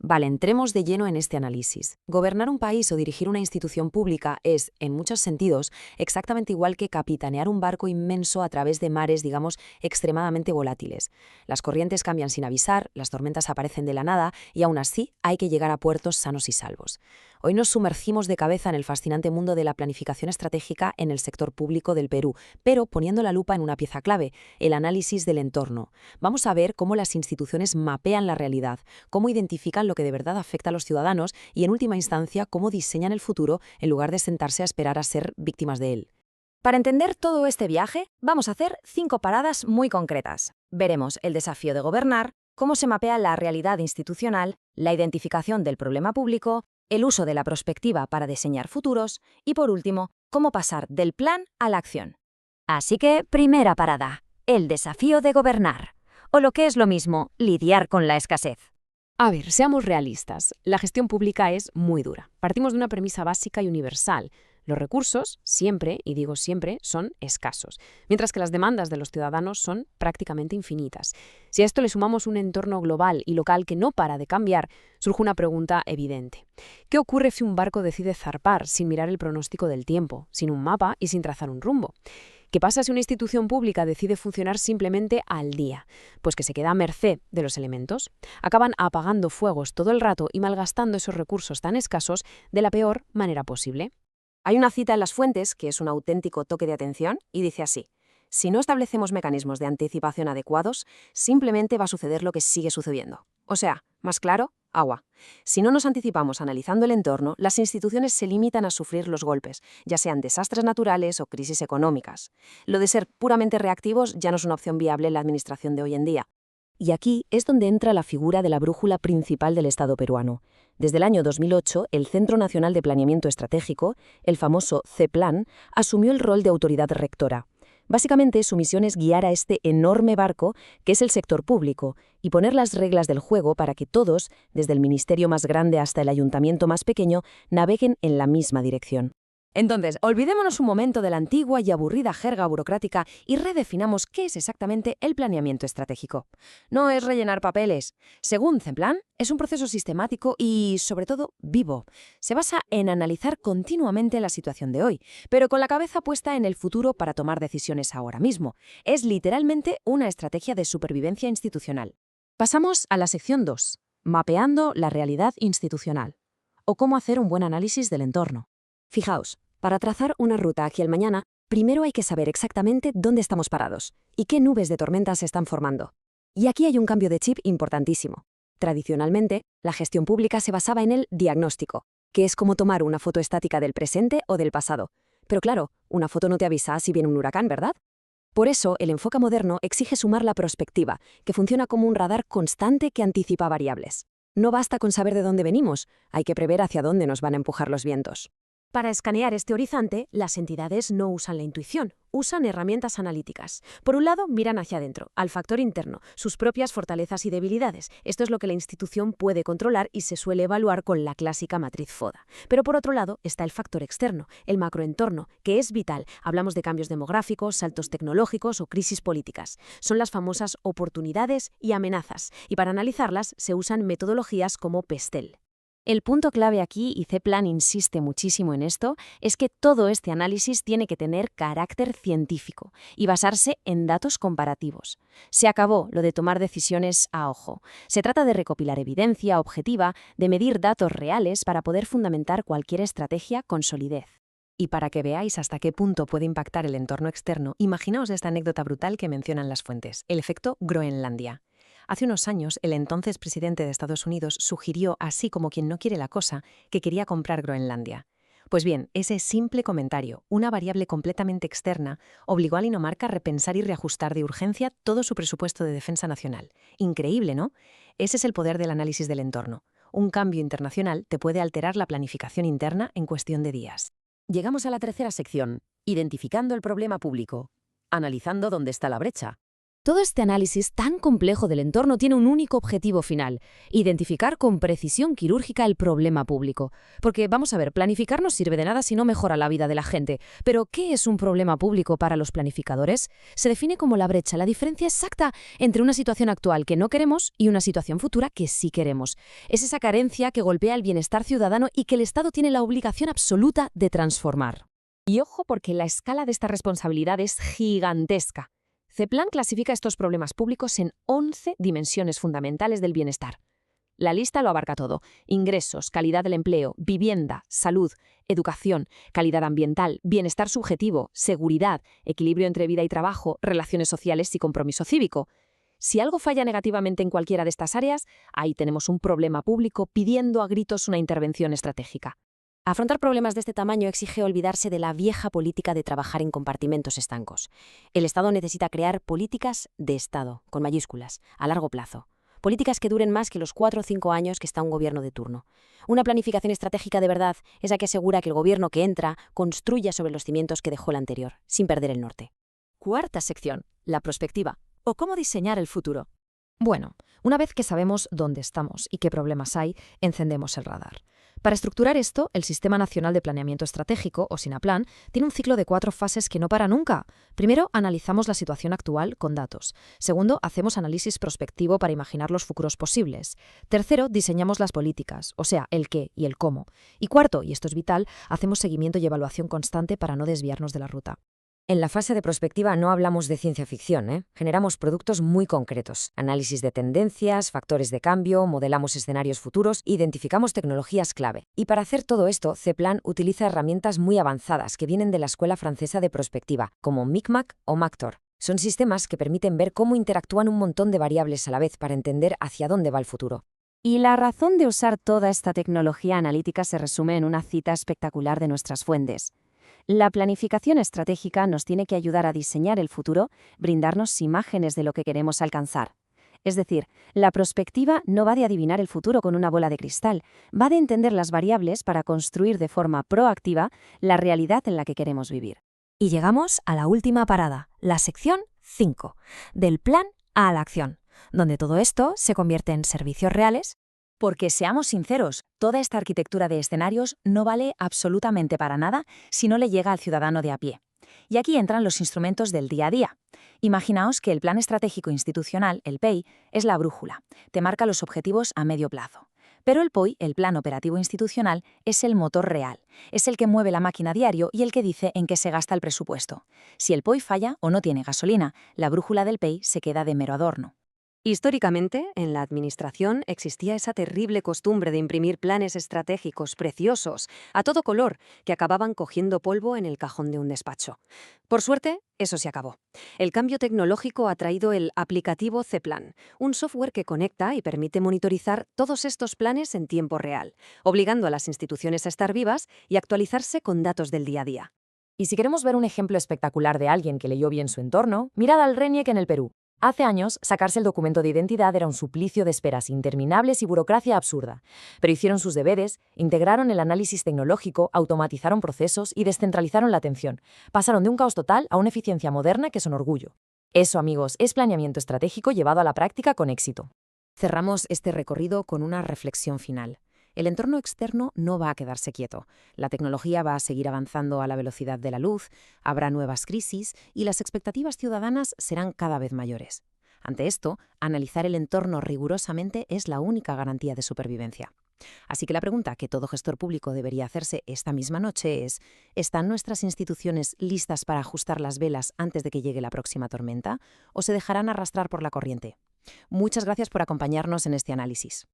Vale, entremos de lleno en este análisis. Gobernar un país o dirigir una institución pública es, en muchos sentidos, exactamente igual que capitanear un barco inmenso a través de mares, digamos, extremadamente volátiles. Las corrientes cambian sin avisar, las tormentas aparecen de la nada y aún así hay que llegar a puertos sanos y salvos. Hoy nos sumergimos de cabeza en el fascinante mundo de la planificación estratégica en el sector público del Perú, pero poniendo la lupa en una pieza clave, el análisis del entorno. Vamos a ver cómo las instituciones mapean la realidad, cómo identifican lo que de verdad afecta a los ciudadanos y, en última instancia, cómo diseñan el futuro en lugar de sentarse a esperar a ser víctimas de él. Para entender todo este viaje, vamos a hacer 5 paradas muy concretas. Veremos el desafío de gobernar, cómo se mapea la realidad institucional, la identificación del problema público, el uso de la prospectiva para diseñar futuros y, por último, cómo pasar del plan a la acción. Así que, primera parada, el desafío de gobernar. O lo que es lo mismo, lidiar con la escasez. A ver, seamos realistas. La gestión pública es muy dura. Partimos de una premisa básica y universal. Los recursos, siempre, y digo siempre, son escasos, mientras que las demandas de los ciudadanos son prácticamente infinitas. Si a esto le sumamos un entorno global y local que no para de cambiar, surge una pregunta evidente. ¿Qué ocurre si un barco decide zarpar sin mirar el pronóstico del tiempo, sin un mapa y sin trazar un rumbo? ¿Qué pasa si una institución pública decide funcionar simplemente al día? Pues que se queda a merced de los elementos. Acaban apagando fuegos todo el rato y malgastando esos recursos tan escasos de la peor manera posible. Hay una cita en las fuentes que es un auténtico toque de atención y dice así: si no establecemos mecanismos de anticipación adecuados, simplemente va a suceder lo que sigue sucediendo. O sea, más claro, agua. Si no nos anticipamos analizando el entorno, las instituciones se limitan a sufrir los golpes, ya sean desastres naturales o crisis económicas. Lo de ser puramente reactivos ya no es una opción viable en la administración de hoy en día. Y aquí es donde entra la figura de la brújula principal del Estado peruano. Desde el año 2008, el Centro Nacional de Planeamiento Estratégico, el famoso CEPLAN, asumió el rol de autoridad rectora. Básicamente, su misión es guiar a este enorme barco, que es el sector público, y poner las reglas del juego para que todos, desde el ministerio más grande hasta el ayuntamiento más pequeño, naveguen en la misma dirección. Entonces, olvidémonos un momento de la antigua y aburrida jerga burocrática y redefinamos qué es exactamente el planeamiento estratégico. No es rellenar papeles. Según CEPLAN, es un proceso sistemático y, sobre todo, vivo. Se basa en analizar continuamente la situación de hoy, pero con la cabeza puesta en el futuro para tomar decisiones ahora mismo. Es literalmente una estrategia de supervivencia institucional. Pasamos a la sección 2, mapeando la realidad institucional, o cómo hacer un buen análisis del entorno. Fijaos, para trazar una ruta hacia el mañana, primero hay que saber exactamente dónde estamos parados y qué nubes de tormentas se están formando. Y aquí hay un cambio de chip importantísimo. Tradicionalmente, la gestión pública se basaba en el diagnóstico, que es como tomar una foto estática del presente o del pasado. Pero claro, una foto no te avisa si viene un huracán, ¿verdad? Por eso, el enfoque moderno exige sumar la prospectiva, que funciona como un radar constante que anticipa variables. No basta con saber de dónde venimos, hay que prever hacia dónde nos van a empujar los vientos. Para escanear este horizonte, las entidades no usan la intuición, usan herramientas analíticas. Por un lado, miran hacia adentro, al factor interno, sus propias fortalezas y debilidades. Esto es lo que la institución puede controlar y se suele evaluar con la clásica matriz FODA. Pero por otro lado está el factor externo, el macroentorno, que es vital. Hablamos de cambios demográficos, saltos tecnológicos o crisis políticas. Son las famosas oportunidades y amenazas, y para analizarlas se usan metodologías como PESTEL. El punto clave aquí, y CEPLAN insiste muchísimo en esto, es que todo este análisis tiene que tener carácter científico y basarse en datos comparativos. Se acabó lo de tomar decisiones a ojo. Se trata de recopilar evidencia objetiva, de medir datos reales para poder fundamentar cualquier estrategia con solidez. Y para que veáis hasta qué punto puede impactar el entorno externo, imaginaos esta anécdota brutal que mencionan las fuentes, el efecto Groenlandia. Hace unos años, el entonces presidente de Estados Unidos sugirió, así como quien no quiere la cosa, que quería comprar Groenlandia. Pues bien, ese simple comentario, una variable completamente externa, obligó a Dinamarca a repensar y reajustar de urgencia todo su presupuesto de defensa nacional. Increíble, ¿no? Ese es el poder del análisis del entorno. Un cambio internacional te puede alterar la planificación interna en cuestión de días. Llegamos a la tercera sección, identificando el problema público, analizando dónde está la brecha. Todo este análisis tan complejo del entorno tiene un único objetivo final: identificar con precisión quirúrgica el problema público. Porque, vamos a ver, planificar no sirve de nada si no mejora la vida de la gente. Pero, ¿qué es un problema público para los planificadores? Se define como la brecha, la diferencia exacta entre una situación actual que no queremos y una situación futura que sí queremos. Es esa carencia que golpea el bienestar ciudadano y que el Estado tiene la obligación absoluta de transformar. Y ojo, porque la escala de esta responsabilidad es gigantesca. CEPLAN clasifica estos problemas públicos en 11 dimensiones fundamentales del bienestar. La lista lo abarca todo: ingresos, calidad del empleo, vivienda, salud, educación, calidad ambiental, bienestar subjetivo, seguridad, equilibrio entre vida y trabajo, relaciones sociales y compromiso cívico. Si algo falla negativamente en cualquiera de estas áreas, ahí tenemos un problema público pidiendo a gritos una intervención estratégica. Afrontar problemas de este tamaño exige olvidarse de la vieja política de trabajar en compartimentos estancos. El Estado necesita crear políticas de Estado, con mayúsculas, a largo plazo. Políticas que duren más que los 4 o 5 años que está un gobierno de turno. Una planificación estratégica de verdad es la que asegura que el gobierno que entra construya sobre los cimientos que dejó el anterior, sin perder el norte. Cuarta sección: la prospectiva, o cómo diseñar el futuro. Bueno, una vez que sabemos dónde estamos y qué problemas hay, encendemos el radar. Para estructurar esto, el Sistema Nacional de Planeamiento Estratégico, o SINAPLAN, tiene un ciclo de 4 fases que no para nunca. Primero, analizamos la situación actual con datos. Segundo, hacemos análisis prospectivo para imaginar los futuros posibles. Tercero, diseñamos las políticas, o sea, el qué y el cómo. Y cuarto, y esto es vital, hacemos seguimiento y evaluación constante para no desviarnos de la ruta. En la fase de prospectiva no hablamos de ciencia ficción, Generamos productos muy concretos: análisis de tendencias, factores de cambio, modelamos escenarios futuros, identificamos tecnologías clave. Y para hacer todo esto, CEPLAN utiliza herramientas muy avanzadas que vienen de la Escuela Francesa de Prospectiva, como MICMAC o MACTOR. Son sistemas que permiten ver cómo interactúan un montón de variables a la vez para entender hacia dónde va el futuro. Y la razón de usar toda esta tecnología analítica se resume en una cita espectacular de nuestras fuentes. La planificación estratégica nos tiene que ayudar a diseñar el futuro, brindarnos imágenes de lo que queremos alcanzar. Es decir, la prospectiva no va de adivinar el futuro con una bola de cristal, va de entender las variables para construir de forma proactiva la realidad en la que queremos vivir. Y llegamos a la última parada, la sección 5, del plan a la acción, donde todo esto se convierte en servicios reales. Porque, seamos sinceros, toda esta arquitectura de escenarios no vale absolutamente para nada si no le llega al ciudadano de a pie. Y aquí entran los instrumentos del día a día. Imaginaos que el Plan Estratégico Institucional, el PEI, es la brújula, te marca los objetivos a medio plazo. Pero el POI, el Plan Operativo Institucional, es el motor real, es el que mueve la máquina diario y el que dice en qué se gasta el presupuesto. Si el POI falla o no tiene gasolina, la brújula del PEI se queda de mero adorno. Históricamente, en la administración existía esa terrible costumbre de imprimir planes estratégicos preciosos, a todo color, que acababan cogiendo polvo en el cajón de un despacho. Por suerte, eso se acabó. El cambio tecnológico ha traído el aplicativo CEPLAN, un software que conecta y permite monitorizar todos estos planes en tiempo real, obligando a las instituciones a estar vivas y actualizarse con datos del día a día. Y si queremos ver un ejemplo espectacular de alguien que leyó bien su entorno, mirad al RENIEC en el Perú. Hace años, sacarse el documento de identidad era un suplicio de esperas interminables y burocracia absurda. Pero hicieron sus deberes, integraron el análisis tecnológico, automatizaron procesos y descentralizaron la atención. Pasaron de un caos total a una eficiencia moderna que son orgullo. Eso, amigos, es planeamiento estratégico llevado a la práctica con éxito. Cerramos este recorrido con una reflexión final. El entorno externo no va a quedarse quieto. La tecnología va a seguir avanzando a la velocidad de la luz, habrá nuevas crisis y las expectativas ciudadanas serán cada vez mayores. Ante esto, analizar el entorno rigurosamente es la única garantía de supervivencia. Así que la pregunta que todo gestor público debería hacerse esta misma noche es: ¿están nuestras instituciones listas para ajustar las velas antes de que llegue la próxima tormenta? ¿O se dejarán arrastrar por la corriente? Muchas gracias por acompañarnos en este análisis.